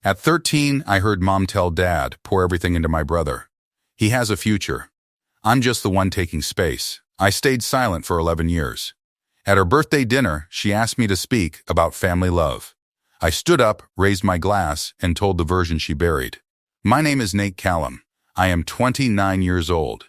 At 13, I heard mom tell dad, pour everything into my brother. He has a future. I'm just the one taking space. I stayed silent for 11 years. At her birthday dinner, she asked me to speak about family love. I stood up, raised my glass, and told the version she buried. My name is Nate Callum. I am 29 years old.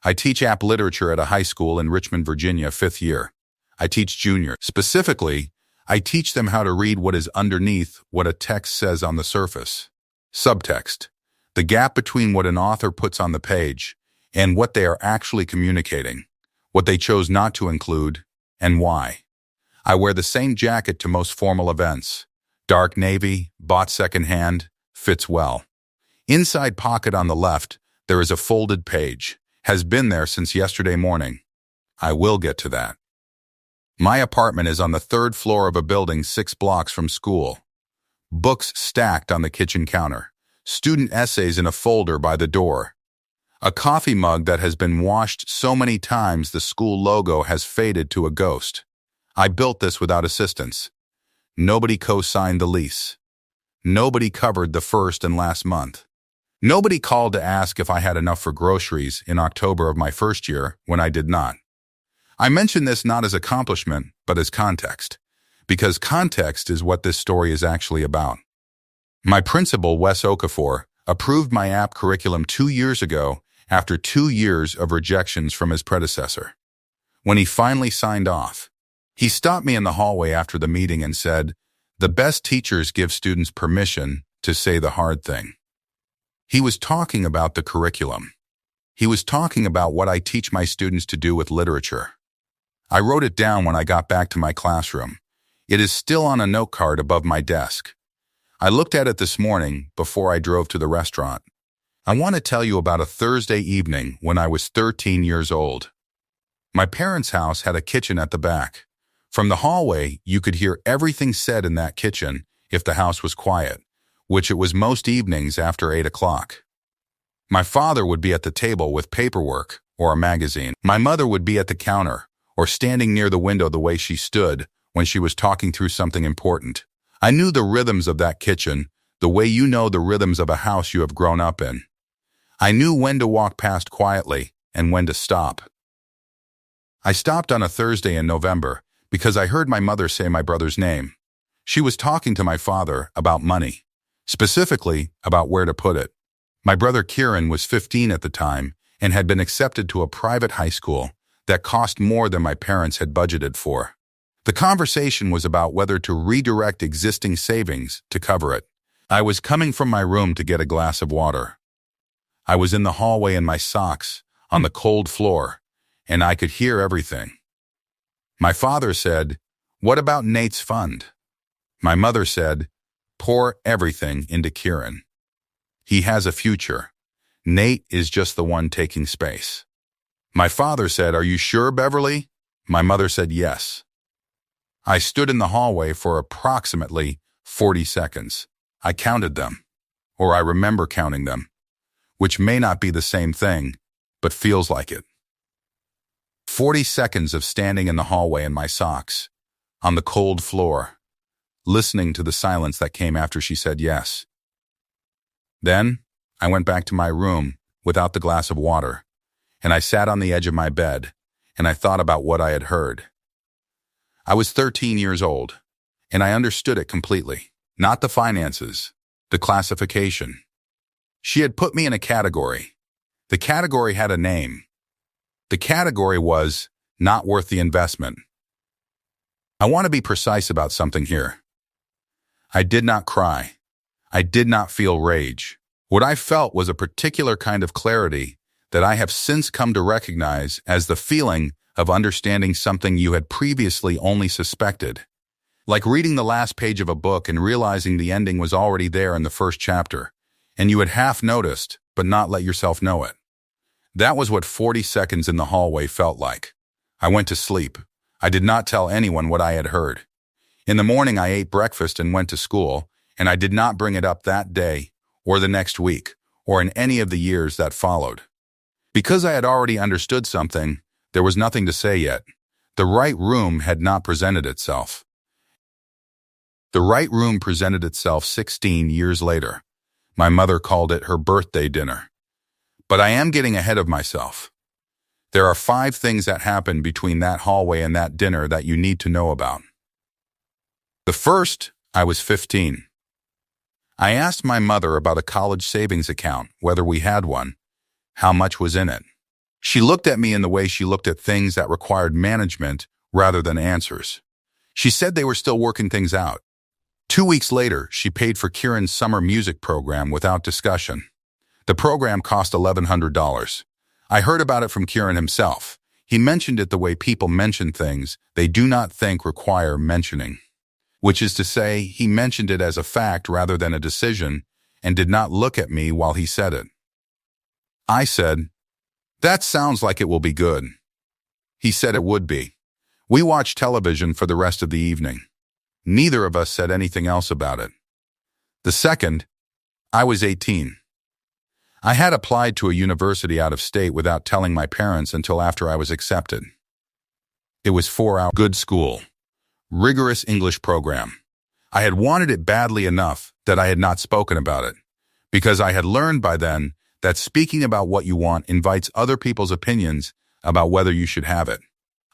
I teach app literature at a high school in Richmond, Virginia, 5th year. I teach juniors. Specifically, I teach them how to read what is underneath what a text says on the surface. Subtext, the gap between what an author puts on the page and what they are actually communicating, what they chose not to include, and why. I wear the same jacket to most formal events. Dark navy, bought secondhand, fits well. Inside pocket on the left, there is a folded page. Has been there since yesterday morning. I will get to that. My apartment is on the 3rd floor of a building 6 blocks from school. Books stacked on the kitchen counter. Student essays in a folder by the door. A coffee mug that has been washed so many times the school logo has faded to a ghost. I built this without assistance. Nobody co-signed the lease. Nobody covered the first and last month. Nobody called to ask if I had enough for groceries in October of my first year when I did not. I mention this not as accomplishment, but as context, because context is what this story is actually about. My principal, Wes Okafor, approved my app curriculum 2 years ago after 2 years of rejections from his predecessor. When he finally signed off, he stopped me in the hallway after the meeting and said, "The best teachers give students permission to say the hard thing." He was talking about the curriculum. He was talking about what I teach my students to do with literature. I wrote it down when I got back to my classroom. It is still on a note card above my desk. I looked at it this morning before I drove to the restaurant. I want to tell you about a Thursday evening when I was 13 years old. My parents' house had a kitchen at the back. From the hallway, you could hear everything said in that kitchen if the house was quiet, which it was most evenings after 8 o'clock. My father would be at the table with paperwork or a magazine. My mother would be at the counter or standing near the window the way she stood when she was talking through something important. I knew the rhythms of that kitchen, the way you know the rhythms of a house you have grown up in. I knew when to walk past quietly and when to stop. I stopped on a Thursday in November because I heard my mother say my brother's name. She was talking to my father about money, specifically about where to put it. My brother Kieran was 15 at the time and had been accepted to a private high school that cost more than my parents had budgeted for. The conversation was about whether to redirect existing savings to cover it. I was coming from my room to get a glass of water. I was in the hallway in my socks, on the cold floor, and I could hear everything. My father said, "What about Nate's fund?" My mother said, "Pour everything into Kieran. He has a future. Nate is just the one taking space." My father said, "Are you sure, Beverly?" My mother said, "Yes." I stood in the hallway for approximately 40 seconds. I counted them, or I remember counting them, which may not be the same thing, but feels like it. 40 seconds of standing in the hallway in my socks, on the cold floor, listening to the silence that came after she said yes. Then, I went back to my room without the glass of water, and I sat on the edge of my bed, and I thought about what I had heard. I was 13 years old, and I understood it completely. Not the finances, the classification. She had put me in a category. The category had a name. The category was not worth the investment. I want to be precise about something here. I did not cry. I did not feel rage. What I felt was a particular kind of clarity that I have since come to recognize as the feeling of understanding something you had previously only suspected. Like reading the last page of a book and realizing the ending was already there in the first chapter, and you had half noticed, but not let yourself know it. That was what 40 seconds in the hallway felt like. I went to sleep. I did not tell anyone what I had heard. In the morning, I ate breakfast and went to school, and I did not bring it up that day, or the next week, or in any of the years that followed. Because I had already understood something, there was nothing to say yet. The right room had not presented itself. The right room presented itself 16 years later. My mother called it her birthday dinner. But I am getting ahead of myself. There are 5 things that happened between that hallway and that dinner that you need to know about. The first, I was 15. I asked my mother about a college savings account, whether we had one, how much was in it. She looked at me in the way she looked at things that required management rather than answers. She said they were still working things out. 2 weeks later, she paid for Kieran's summer music program without discussion. The program cost $1,100. I heard about it from Kieran himself. He mentioned it the way people mention things they do not think require mentioning. Which is to say, he mentioned it as a fact rather than a decision and did not look at me while he said it. I said, "That sounds like it will be good." He said it would be. We watched television for the rest of the evening. Neither of us said anything else about it. The second, I was 18. I had applied to a university out of state without telling my parents until after I was accepted. It was 4-hour good school. Rigorous English program. I had wanted it badly enough that I had not spoken about it, because I had learned by then that speaking about what you want invites other people's opinions about whether you should have it.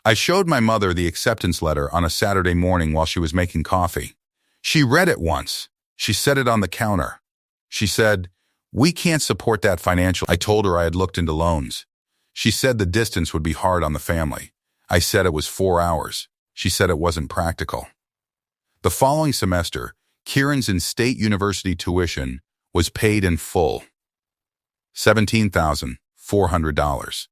I showed my mother the acceptance letter on a Saturday morning while she was making coffee. She read it once. She set it on the counter. She said, "We can't support that financially." I told her I had looked into loans. She said the distance would be hard on the family. I said it was 4 hours. She said it wasn't practical. The following semester, Kieran's in-state university tuition was paid in full. $17,400.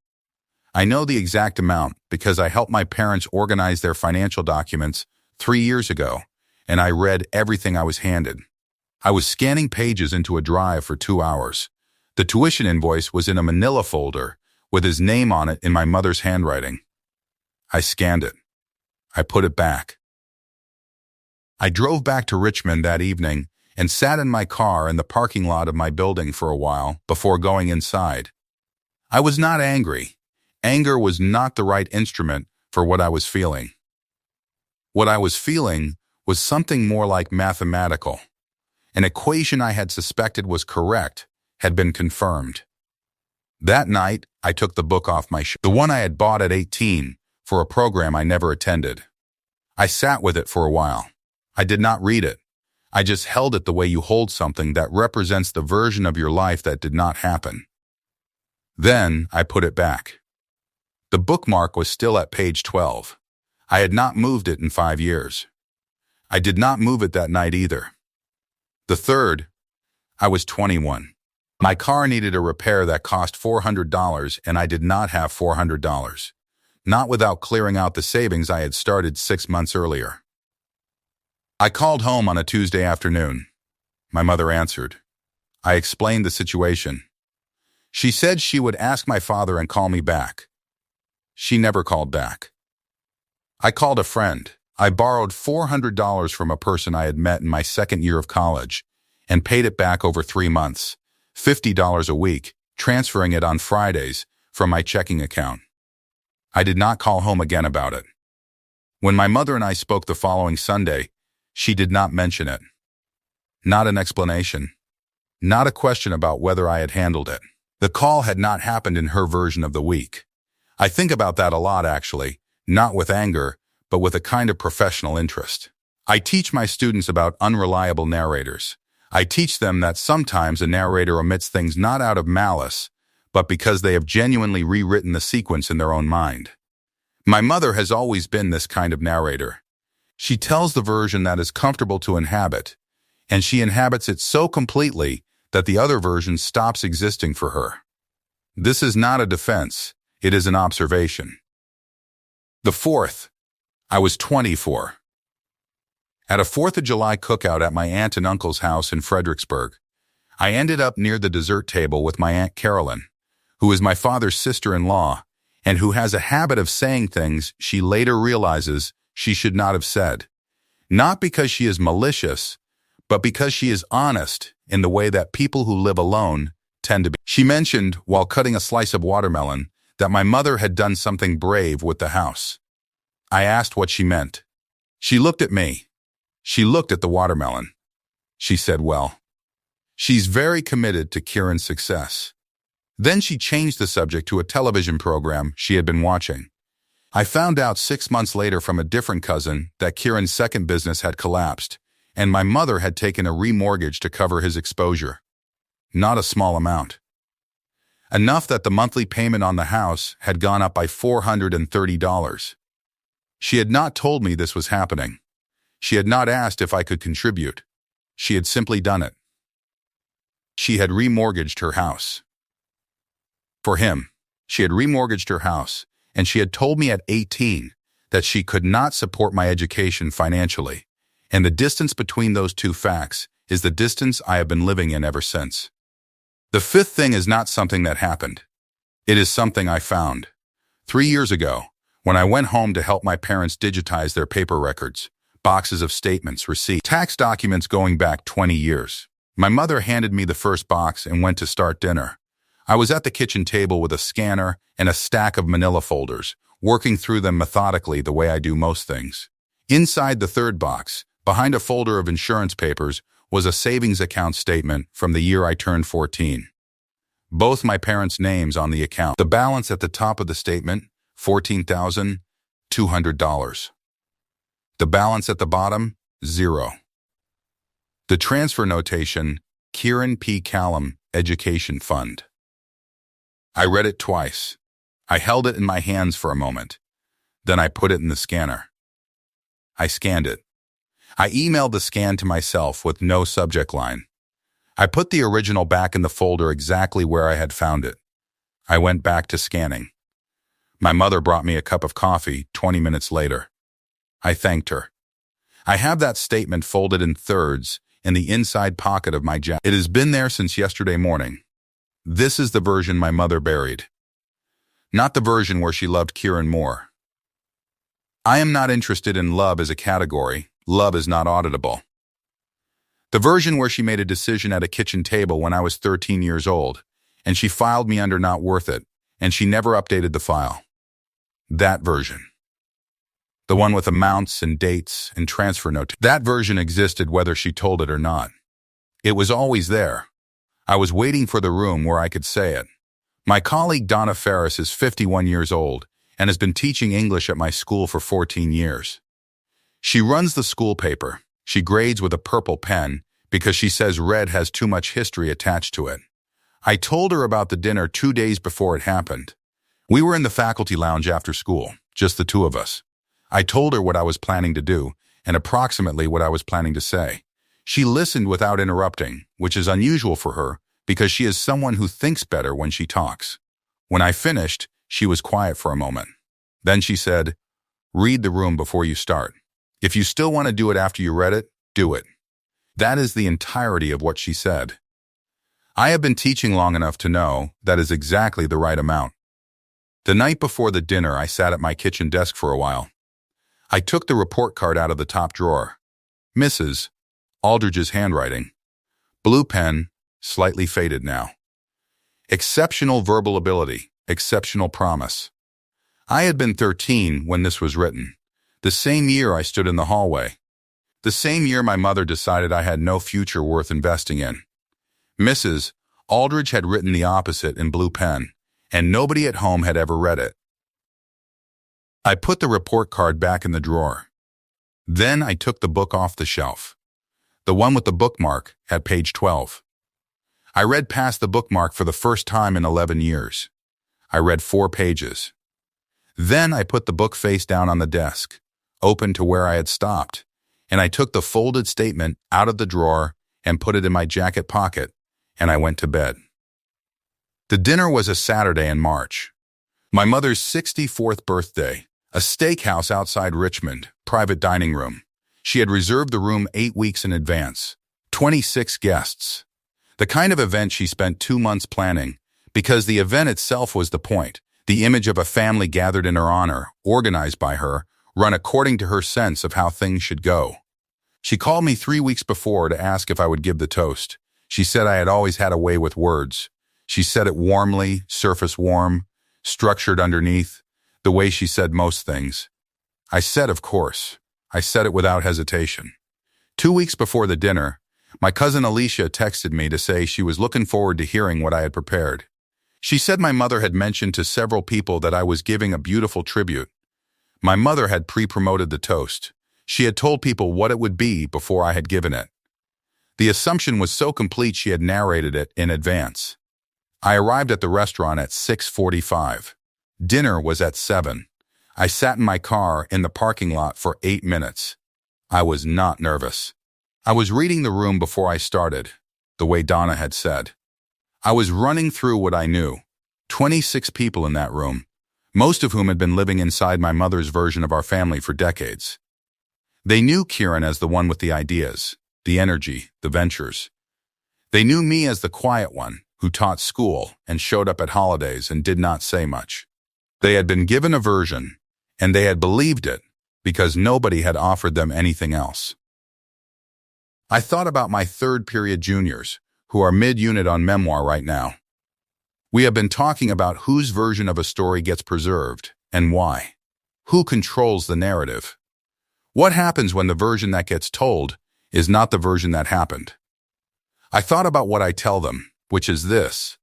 I know the exact amount because I helped my parents organize their financial documents 3 years ago, and I read everything I was handed. I was scanning pages into a drive for 2 hours. The tuition invoice was in a manila folder with his name on it in my mother's handwriting. I scanned it. I put it back. I drove back to Richmond that evening and sat in my car in the parking lot of my building for a while before going inside. I was not angry. Anger was not the right instrument for what I was feeling. What I was feeling was something more like mathematical. An equation I had suspected was correct had been confirmed. That night, I took the book off my shelf, the one I had bought at 18, for a program I never attended. I sat with it for a while. I did not read it. I just held it the way you hold something that represents the version of your life that did not happen. Then I put it back. The bookmark was still at page 12. I had not moved it in 5 years. I did not move it that night either. The third, I was 21. My car needed a repair that cost $400 and I did not have $400. Not without clearing out the savings I had started 6 months earlier. I called home on a Tuesday afternoon. My mother answered. I explained the situation. She said she would ask my father and call me back. She never called back. I called a friend. I borrowed $400 from a person I had met in my second year of college and paid it back over 3 months, $50 a week, transferring it on Fridays from my checking account. I did not call home again about it. When my mother and I spoke the following Sunday, she did not mention it. Not an explanation. Not a question about whether I had handled it. The call had not happened in her version of the week. I think about that a lot, actually, not with anger, but with a kind of professional interest. I teach my students about unreliable narrators. I teach them that sometimes a narrator omits things not out of malice, but because they have genuinely rewritten the sequence in their own mind. My mother has always been this kind of narrator. She tells the version that is comfortable to inhabit, and she inhabits it so completely that the other version stops existing for her. This is not a defense, it is an observation. The fourth, I was 24. At a 4th of July cookout at my aunt and uncle's house in Fredericksburg, I ended up near the dessert table with my Aunt Carolyn, who is my father's sister-in-law, and who has a habit of saying things she later realizes she should not have said. Not because she is malicious, but because she is honest in the way that people who live alone tend to be. She mentioned, while cutting a slice of watermelon, that my mother had done something brave with the house. I asked what she meant. She looked at me. She looked at the watermelon. She said, well, she's very committed to Kieran's success. Then she changed the subject to a television program she had been watching. I found out 6 months later from a different cousin that Kieran's second business had collapsed, and my mother had taken a remortgage to cover his exposure. Not a small amount. Enough that the monthly payment on the house had gone up by $430. She had not told me this was happening. She had not asked if I could contribute. She had simply done it. She had remortgaged her house. For him, she had remortgaged her house, and she had told me at 18 that she could not support my education financially, and the distance between those two facts is the distance I have been living in ever since. The fifth thing is not something that happened. It is something I found. 3 years ago, when I went home to help my parents digitize their paper records, boxes of statements, receipts, tax documents going back 20 years. My mother handed me the first box and went to start dinner. I was at the kitchen table with a scanner and a stack of manila folders, working through them methodically the way I do most things. Inside the third box, behind a folder of insurance papers, was a savings account statement from the year I turned 14. Both my parents' names on the account. The balance at the top of the statement, $14,200. The balance at the bottom, 0. The transfer notation, Kieran P. Callum, Education Fund. I read it twice. I held it in my hands for a moment. Then I put it in the scanner. I scanned it. I emailed the scan to myself with no subject line. I put the original back in the folder exactly where I had found it. I went back to scanning. My mother brought me a cup of coffee 20 minutes later. I thanked her. I have that statement folded in thirds in the inside pocket of my jacket. It has been there since yesterday morning. This is the version my mother buried. Not the version where she loved Kieran more. I am not interested in love as a category. Love is not auditable. The version where she made a decision at a kitchen table when I was 13 years old, and she filed me under not worth it, and she never updated the file. That version. The one with amounts and dates and transfer notes. That version existed whether she told it or not. It was always there. I was waiting for the room where I could say it. My colleague Donna Ferris is 51 years old and has been teaching English at my school for 14 years. She runs the school paper. She grades with a purple pen because she says red has too much history attached to it. I told her about the dinner 2 days before it happened. We were in the faculty lounge after school, just the two of us. I told her what I was planning to do and approximately what I was planning to say. She listened without interrupting, which is unusual for her because she is someone who thinks better when she talks. When I finished, she was quiet for a moment. Then she said, "Read the room before you start. If you still want to do it after you read it, do it." That is the entirety of what she said. I have been teaching long enough to know that is exactly the right amount. The night before the dinner, I sat at my kitchen desk for a while. I took the report card out of the top drawer. Mrs. Aldridge's handwriting. Blue pen, slightly faded now. Exceptional verbal ability, exceptional promise. I had been 13 when this was written. The same year I stood in the hallway. The same year my mother decided I had no future worth investing in. Mrs. Aldridge had written the opposite in blue pen, and nobody at home had ever read it. I put the report card back in the drawer. Then I took the book off the shelf. The one with the bookmark at page 12. I read past the bookmark for the first time in 11 years. I read 4 pages. Then I put the book face down on the desk, open to where I had stopped, and I took the folded statement out of the drawer and put it in my jacket pocket, and I went to bed. The dinner was a Saturday in March. My mother's 64th birthday, a steakhouse outside Richmond, private dining room. She had reserved the room 8 weeks in advance, 26 guests. The kind of event she spent 2 months planning, because the event itself was the point, the image of a family gathered in her honor, organized by her, run according to her sense of how things should go. She called me 3 weeks before to ask if I would give the toast. She said I had always had a way with words. She said it warmly, surface warm, structured underneath, the way she said most things. I said, of course. I said it without hesitation. 2 weeks before the dinner, my cousin Alicia texted me to say she was looking forward to hearing what I had prepared. She said my mother had mentioned to several people that I was giving a beautiful tribute. My mother had pre-promoted the toast. She had told people what it would be before I had given it. The assumption was so complete she had narrated it in advance. I arrived at the restaurant at 6:45. Dinner was at 7. I sat in my car in the parking lot for 8 minutes. I was not nervous. I was reading the room before I started, the way Donna had said. I was running through what I knew. 26 people in that room, most of whom had been living inside my mother's version of our family for decades. They knew Kieran as the one with the ideas, the energy, the ventures. They knew me as the quiet one who taught school and showed up at holidays and did not say much. They had been given a version, and they had believed it because nobody had offered them anything else. I thought about my third-period juniors, who are mid-unit on memoir right now. We have been talking about whose version of a story gets preserved and why. Who controls the narrative? What happens when the version that gets told is not the version that happened? I thought about what I tell them, which is this.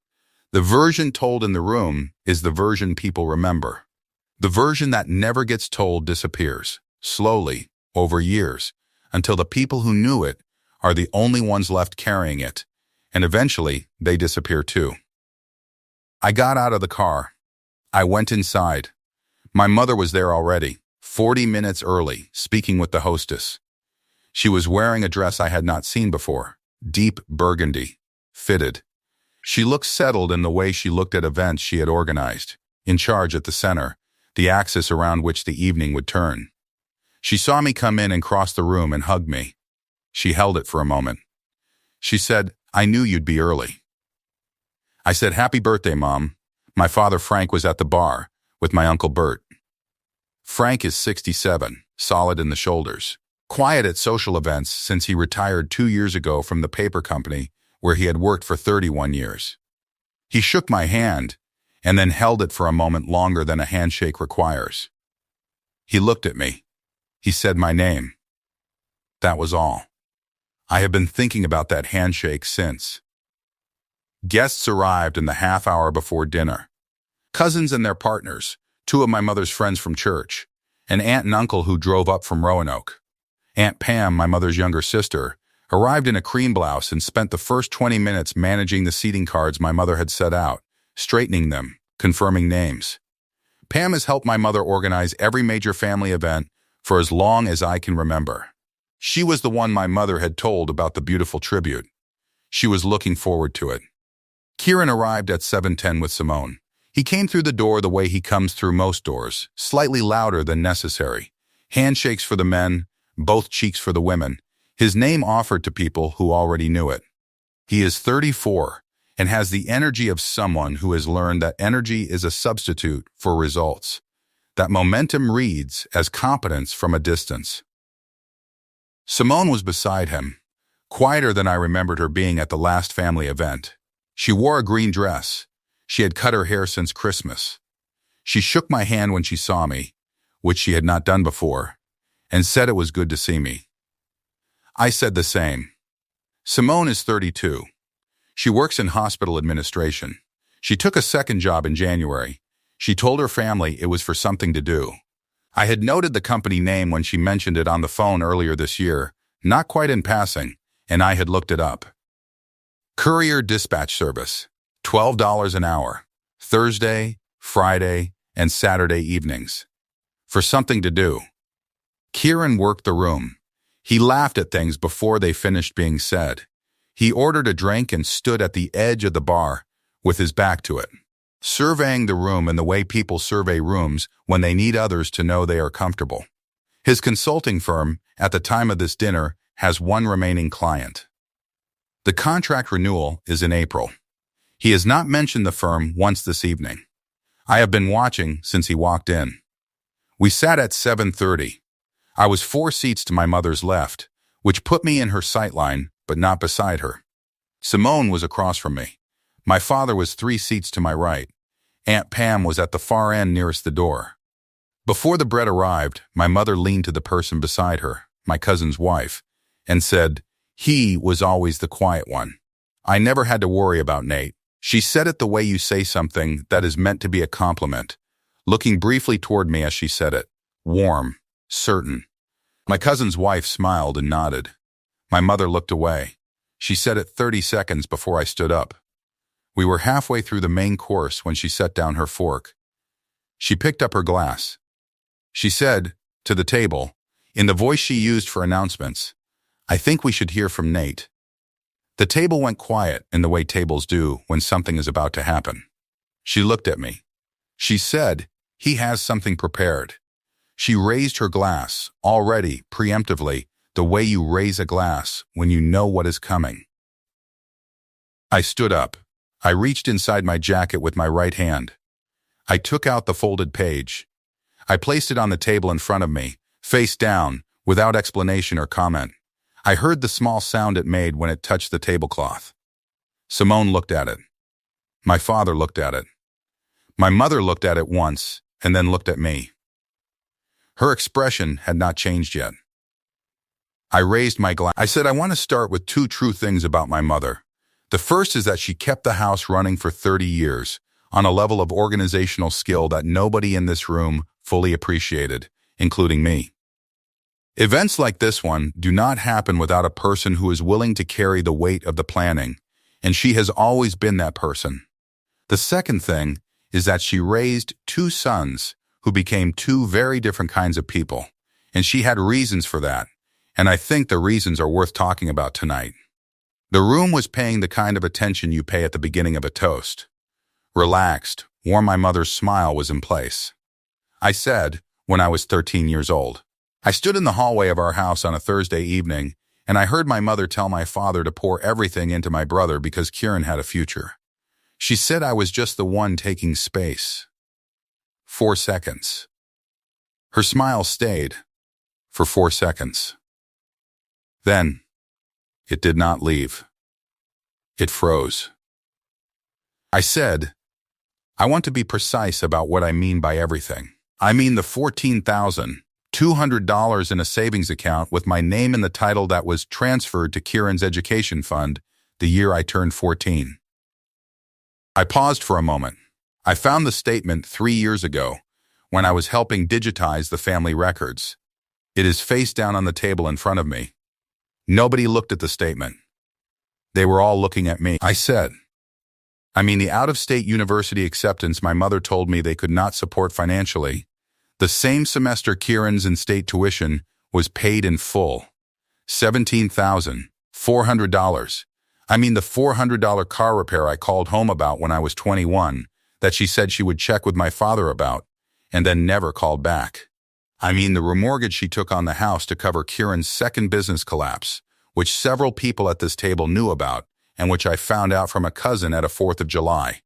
The version told in the room is the version people remember. The version that never gets told disappears, slowly, over years, until the people who knew it are the only ones left carrying it, and eventually they disappear too. I got out of the car. I went inside. My mother was there already, 40 minutes early, speaking with the hostess. She was wearing a dress I had not seen before, deep burgundy, fitted. She looked settled in the way she looked at events she had organized, in charge at the center, the axis around which the evening would turn. She saw me come in and cross the room and hugged me. She held it for a moment. She said, "I knew you'd be early." I said, "Happy birthday, Mom." My father Frank was at the bar with my Uncle Bert. Frank is 67, solid in the shoulders, quiet at social events since he retired 2 years ago from the paper company where he had worked for 31 years. He shook my hand and then held it for a moment longer than a handshake requires. He looked at me. He said my name. That was all. I have been thinking about that handshake since. Guests arrived in the half hour before dinner. Cousins and their partners, 2 of my mother's friends from church, an aunt and uncle who drove up from Roanoke. Aunt Pam, my mother's younger sister, arrived in a cream blouse and spent the first 20 minutes managing the seating cards my mother had set out, straightening them, confirming names. Pam has helped my mother organize every major family event for as long as I can remember. She was the one my mother had told about the beautiful tribute. She was looking forward to it. Kieran arrived at 7:10 with Simone. He came through the door the way he comes through most doors, slightly louder than necessary. Handshakes for the men, both cheeks for the women. His name offered to people who already knew it. He is 34 and has the energy of someone who has learned that energy is a substitute for results, that momentum reads as competence from a distance. Simone was beside him, quieter than I remembered her being at the last family event. She wore a green dress. She had cut her hair since Christmas. She shook my hand when she saw me, which she had not done before, and said it was good to see me. I said the same. Simone is 32. She works in hospital administration. She took a second job in January. She told her family it was for something to do. I had noted the company name when she mentioned it on the phone earlier this year, not quite in passing, and I had looked it up. Courier dispatch service, $12 an hour, Thursday, Friday, and Saturday evenings. For something to do. Kieran worked the room. He laughed at things before they finished being said. He ordered a drink and stood at the edge of the bar with his back to it, surveying the room in the way people survey rooms when they need others to know they are comfortable. His consulting firm, at the time of this dinner, has one remaining client. The contract renewal is in April. He has not mentioned the firm once this evening. I have been watching since he walked in. We sat at 7:30. I was 4 seats to my mother's left, which put me in her sightline, but not beside her. Simone was across from me. My father was 3 seats to my right. Aunt Pam was at the far end nearest the door. Before the bread arrived, my mother leaned to the person beside her, my cousin's wife, and said, "He was always the quiet one. I never had to worry about Nate." She said it the way you say something that is meant to be a compliment, looking briefly toward me as she said it. Warm, certain. My cousin's wife smiled and nodded. My mother looked away. She said it 30 seconds before I stood up. We were halfway through the main course when she set down her fork. She picked up her glass. She said, to the table, in the voice she used for announcements, "I think we should hear from Nate." The table went quiet in the way tables do when something is about to happen. She looked at me. She said, "He has something prepared." She raised her glass, already, preemptively, the way you raise a glass when you know what is coming. I stood up. I reached inside my jacket with my right hand. I took out the folded page. I placed it on the table in front of me, face down, without explanation or comment. I heard the small sound it made when it touched the tablecloth. Simone looked at it. My father looked at it. My mother looked at it once, and then looked at me. Her expression had not changed yet. I raised my glass. I said, "I want to start with two true things about my mother. The first is that she kept the house running for 30 years, on a level of organizational skill that nobody in this room fully appreciated, including me. Events like this one do not happen without a person who is willing to carry the weight of the planning, and she has always been that person. The second thing is that she raised two sons who became two very different kinds of people, and she had reasons for that, and I think the reasons are worth talking about tonight. The room was paying the kind of attention you pay at the beginning of a toast. Relaxed, warm, my mother's smile was in place. I said, when I was 13 years old. I stood in the hallway of our house on a Thursday evening, and I heard my mother tell my father to pour everything into my brother because Kieran had a future. She said I was just the one taking space. 4 seconds. Her smile stayed for 4 seconds. Then, it did not leave. It froze. I said, "I want to be precise about what I mean by everything. I mean the $14,200 in a savings account with my name in the title that was transferred to Kieran's education fund the year I turned 14. I paused for a moment. I found the statement 3 years ago when I was helping digitize the family records. It is face down on the table in front of me. Nobody looked at the statement. They were all looking at me. I said, "I mean the out-of-state university acceptance my mother told me they could not support financially. The same semester Kieran's in-state tuition was paid in full. $17,400. I mean the $400 car repair I called home about when I was 21, that she said she would check with my father about, and then never called back. I mean the remortgage she took on the house to cover Kieran's second business collapse, which several people at this table knew about, and which I found out from a cousin at a 4th of July.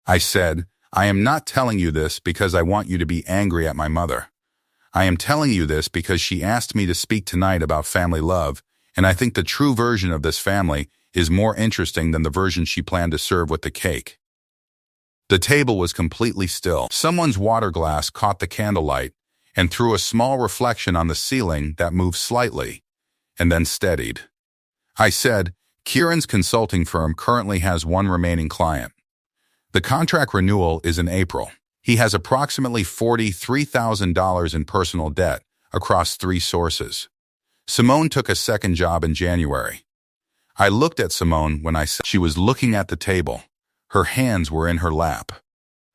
I said, "I am not telling you this because I want you to be angry at my mother. I am telling you this because she asked me to speak tonight about family love, and I think the true version of this family is more interesting than the version she planned to serve with the cake." The table was completely still. Someone's water glass caught the candlelight and threw a small reflection on the ceiling that moved slightly, and then steadied. I said, "Kieran's consulting firm currently has one remaining client. The contract renewal is in April. He has approximately $43,000 in personal debt across 3 sources. Simone took a second job in January." I looked at Simone when I said she was looking at the table. Her hands were in her lap.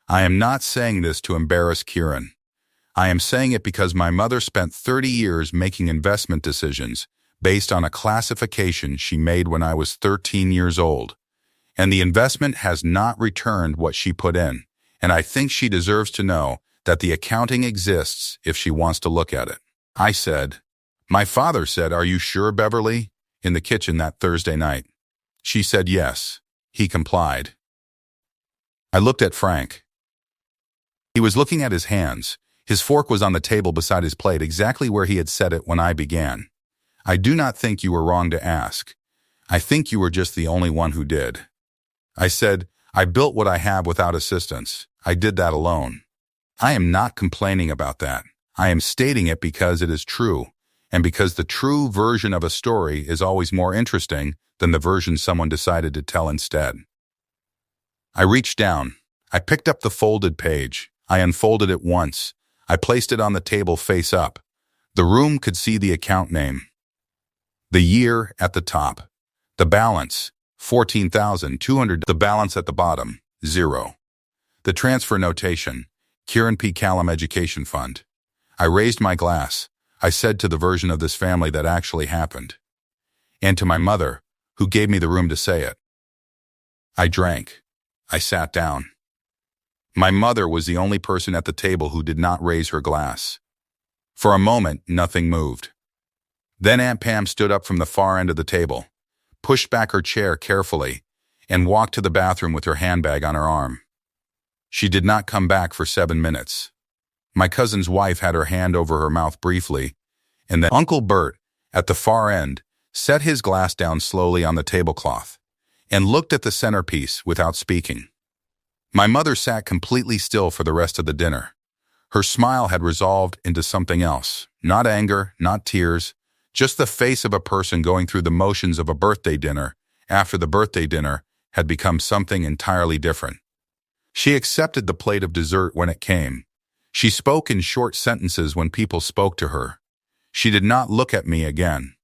I am not saying this to embarrass Kieran. I am saying it because my mother spent 30 years making investment decisions based on a classification she made when I was 13 years old. And the investment has not returned what she put in, and I think she deserves to know that the accounting exists if she wants to look at it. I said, "My father said, 'Are you sure, Beverly?' in the kitchen that Thursday night." She said yes. He complied. I looked at Frank. He was looking at his hands. His fork was on the table beside his plate, exactly where he had set it when I began. "I do not think you were wrong to ask. I think you were just the only one who did." I said, "I built what I have without assistance. I did that alone." I am not complaining about that. I am stating it because it is true, and because the true version of a story is always more interesting than the version someone decided to tell instead. I reached down. I picked up the folded page. I unfolded it once. I placed it on the table face up. The room could see the account name. The year at the top. The balance, $14,200. The balance at the bottom, 0. The transfer notation, Kieran P. Callum Education Fund. I raised my glass. I said to the version of this family that actually happened. And to my mother, who gave me the room to say it. I drank. I sat down. My mother was the only person at the table who did not raise her glass. For a moment, nothing moved. Then Aunt Pam stood up from the far end of the table, pushed back her chair carefully, and walked to the bathroom with her handbag on her arm. She did not come back for 7 minutes. My cousin's wife had her hand over her mouth briefly, and then Uncle Bert, at the far end, set his glass down slowly on the tablecloth and looked at the centerpiece without speaking. My mother sat completely still for the rest of the dinner. Her smile had resolved into something else, not anger, not tears, just the face of a person going through the motions of a birthday dinner after the birthday dinner had become something entirely different. She accepted the plate of dessert when it came. She spoke in short sentences when people spoke to her. She did not look at me again.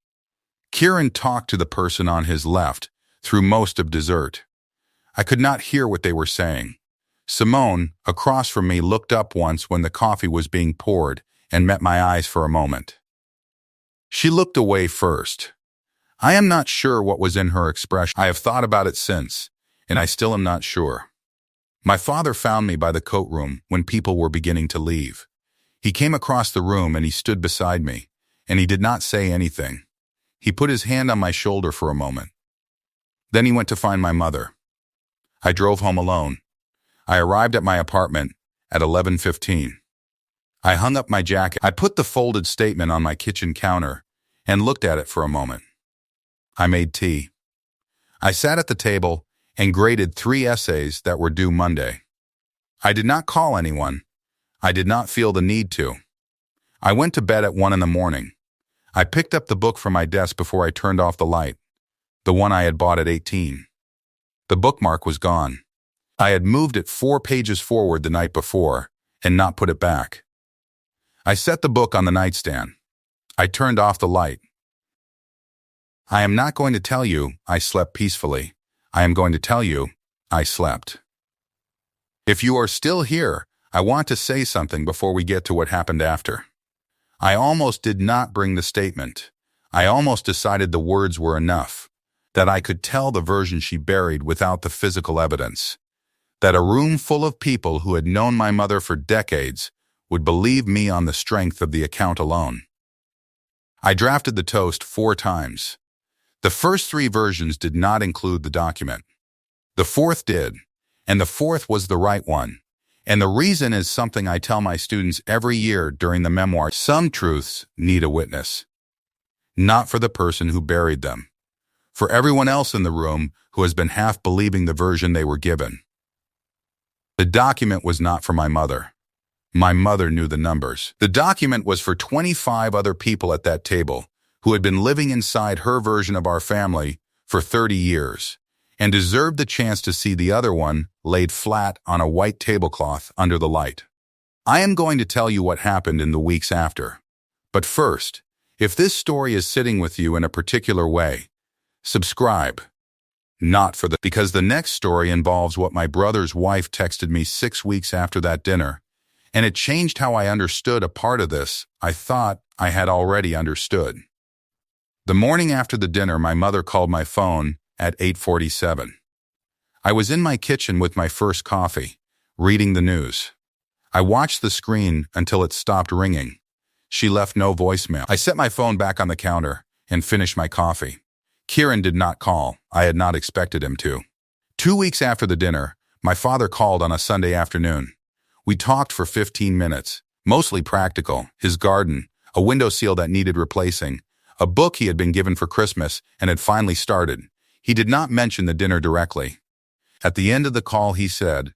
Kieran talked to the person on his left through most of dessert. I could not hear what they were saying. Simone, across from me, looked up once when the coffee was being poured and met my eyes for a moment. She looked away first. I am not sure what was in her expression. I have thought about it since, and I still am not sure. My father found me by the coat room when people were beginning to leave. He came across the room and he stood beside me, and he did not say anything. He put his hand on my shoulder for a moment. Then he went to find my mother. I drove home alone. I arrived at my apartment at 11:15. I hung up my jacket. I put the folded statement on my kitchen counter and looked at it for a moment. I made tea. I sat at the table and graded 3 essays that were due Monday. I did not call anyone. I did not feel the need to. I went to bed at 1 in the morning. I picked up the book from my desk before I turned off the light, the one I had bought at 18. The bookmark was gone. I had moved it 4 pages forward the night before and not put it back. I set the book on the nightstand. I turned off the light. I am not going to tell you I slept peacefully. I am going to tell you I slept. If you are still here, I want to say something before we get to what happened after. I almost did not bring the statement. I almost decided the words were enough, that I could tell the version she buried without the physical evidence, that a room full of people who had known my mother for decades would believe me on the strength of the account alone. I drafted the toast 4 times. The first 3 versions did not include the document. The 4th did, and the 4th was the right one. And the reason is something I tell my students every year during the memoir. Some truths need a witness. Not for the person who buried them. For everyone else in the room who has been half believing the version they were given. The document was not for my mother. My mother knew the numbers. The document was for 25 other people at that table who had been living inside her version of our family for 30 years and deserved the chance to see the other one laid flat on a white tablecloth under the light. I am going to tell you what happened in the weeks after. But first, if this story is sitting with you in a particular way, subscribe. Because the next story involves what my brother's wife texted me 6 weeks after that dinner, and it changed how I understood a part of this I thought I had already understood. The morning after the dinner, my mother called my phone at 8:47. I was in my kitchen with my first coffee, reading the news. I watched the screen until it stopped ringing. She left no voicemail. I set my phone back on the counter and finished my coffee. Kieran did not call. I had not expected him to. 2 weeks after the dinner, my father called on a Sunday afternoon. We talked for 15 minutes, mostly practical, his garden, a windowsill that needed replacing, a book he had been given for Christmas and had finally started. He did not mention the dinner directly. At the end of the call, he said,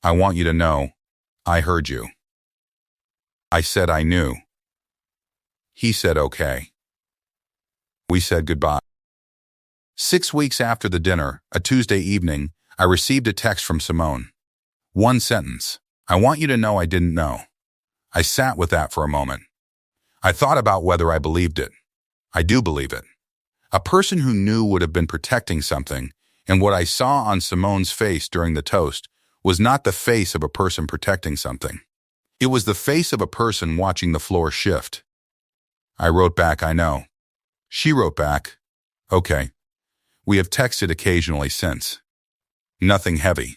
"I want you to know, I heard you." I said I knew. He said okay. We said goodbye. 6 weeks after the dinner, a Tuesday evening, I received a text from Simone. One sentence. I want you to know I didn't know. I sat with that for a moment. I thought about whether I believed it. I do believe it. A person who knew would have been protecting something, and what I saw on Simone's face during the toast was not the face of a person protecting something. It was the face of a person watching the floor shift. I wrote back, I know. She wrote back, okay. We have texted occasionally since. Nothing heavy.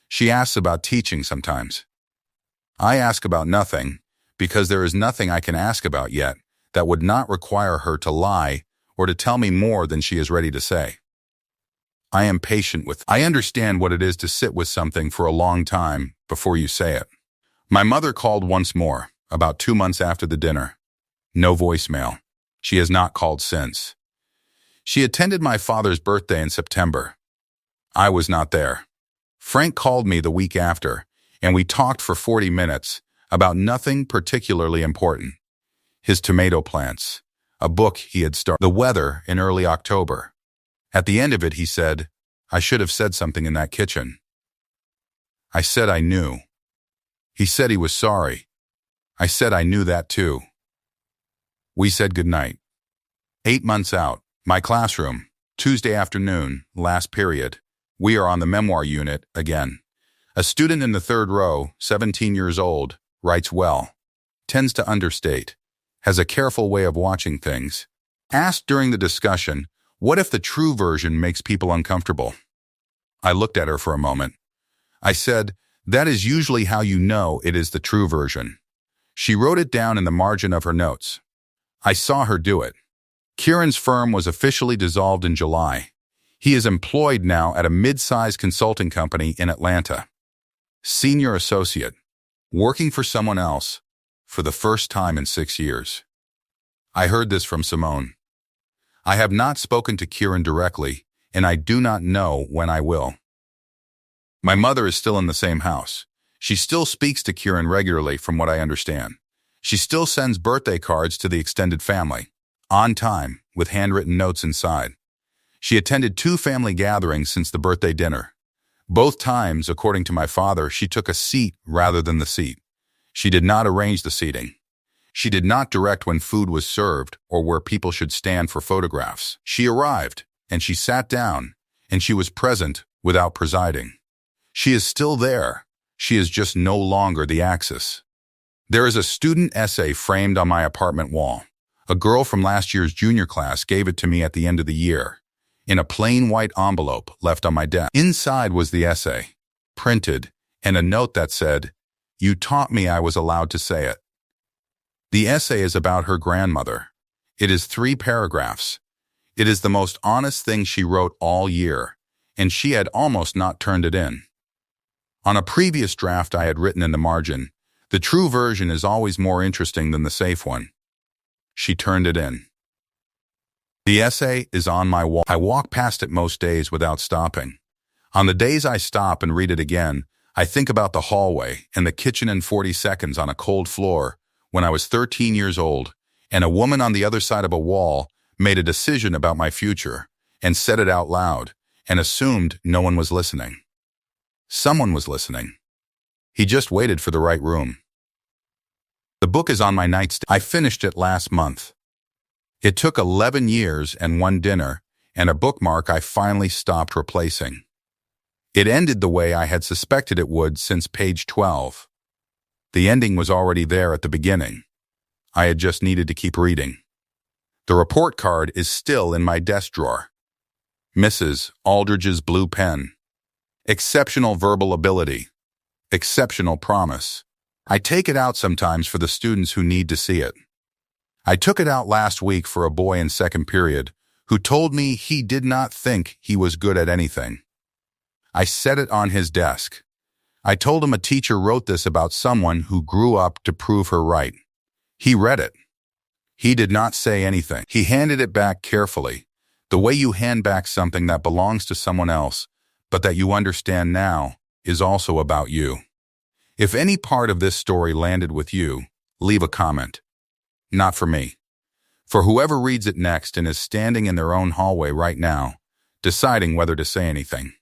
She asks about teaching sometimes. I ask about nothing, because there is nothing I can ask about yet that would not require her to lie or to tell me more than she is ready to say. I am patient with. I understand what it is to sit with something for a long time before you say it. My mother called once more, about 2 months after the dinner. No voicemail. She has not called since. She attended my father's birthday in September. I was not there. Frank called me the week after, and we talked for 40 minutes about nothing particularly important. His tomato plants, a book he had started, the weather in early October. At the end of it, he said, I should have said something in that kitchen. I said I knew. He said he was sorry. I said I knew that too. We said goodnight. 8 months out, my classroom, Tuesday afternoon, last period. We are on the memoir unit again. A student in the third row, 17 years old, writes well, tends to understate, has a careful way of watching things. Asked during the discussion, what if the true version makes people uncomfortable? I looked at her for a moment. I said, that is usually how you know it is the true version. She wrote it down in the margin of her notes. I saw her do it. Kieran's firm was officially dissolved in July. He is employed now at a mid-sized consulting company in Atlanta. Senior associate, working for someone else for the first time in 6 years. I heard this from Simone. I have not spoken to Kieran directly, and I do not know when I will. My mother is still in the same house. She still speaks to Kieran regularly from what I understand. She still sends birthday cards to the extended family, on time, with handwritten notes inside. She attended 2 family gatherings since the birthday dinner. Both times, according to my father, she took a seat rather than the seat. She did not arrange the seating. She did not direct when food was served or where people should stand for photographs. She arrived, and she sat down, and she was present without presiding. She is still there. She is just no longer the axis. There is a student essay framed on my apartment wall. A girl from last year's junior class gave it to me at the end of the year, in a plain white envelope left on my desk. Inside was the essay, printed, and a note that said, "You taught me I was allowed to say it." The essay is about her grandmother. It is 3 paragraphs. It is the most honest thing she wrote all year, and she had almost not turned it in. On a previous draft I had written in the margin, "The true version is always more interesting than the safe one." She turned it in. The essay is on my wall. I walk past it most days without stopping. On the days I stop and read it again, I think about the hallway and the kitchen in 40 seconds on a cold floor when I was 13 years old, and a woman on the other side of a wall made a decision about my future and said it out loud and assumed no one was listening. Someone was listening. He just waited for the right room. The book is on my nightstand. I finished it last month. It took 11 years and 1 dinner and a bookmark I finally stopped replacing. It ended the way I had suspected it would since page 12. The ending was already there at the beginning. I had just needed to keep reading. The report card is still in my desk drawer. Mrs. Aldridge's blue pen. Exceptional verbal ability. Exceptional promise. I take it out sometimes for the students who need to see it. I took it out last week for a boy in second period who told me he did not think he was good at anything. I set it on his desk. I told him a teacher wrote this about someone who grew up to prove her right. He read it. He did not say anything. He handed it back carefully, the way you hand back something that belongs to someone else, but that you understand now is also about you. If any part of this story landed with you, leave a comment. Not for me. For whoever reads it next and is standing in their own hallway right now, deciding whether to say anything.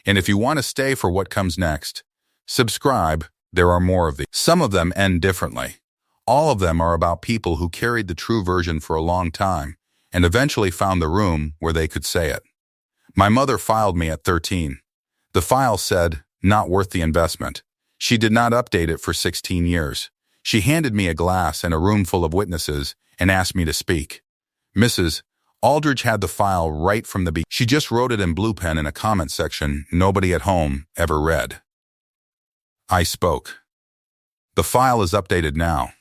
And if you want to stay for what comes next, subscribe, there are more of these. Some of them end differently. All of them are about people who carried the true version for a long time and eventually found the room where they could say it. My mother filed me at 13. The file said, "Not worth the investment." She did not update it for 16 years. She handed me a glass and a room full of witnesses and asked me to speak. Mrs. Aldridge had the file right from the beginning. She just wrote it in blue pen in a comment section nobody at home ever read. I spoke. The file is updated now.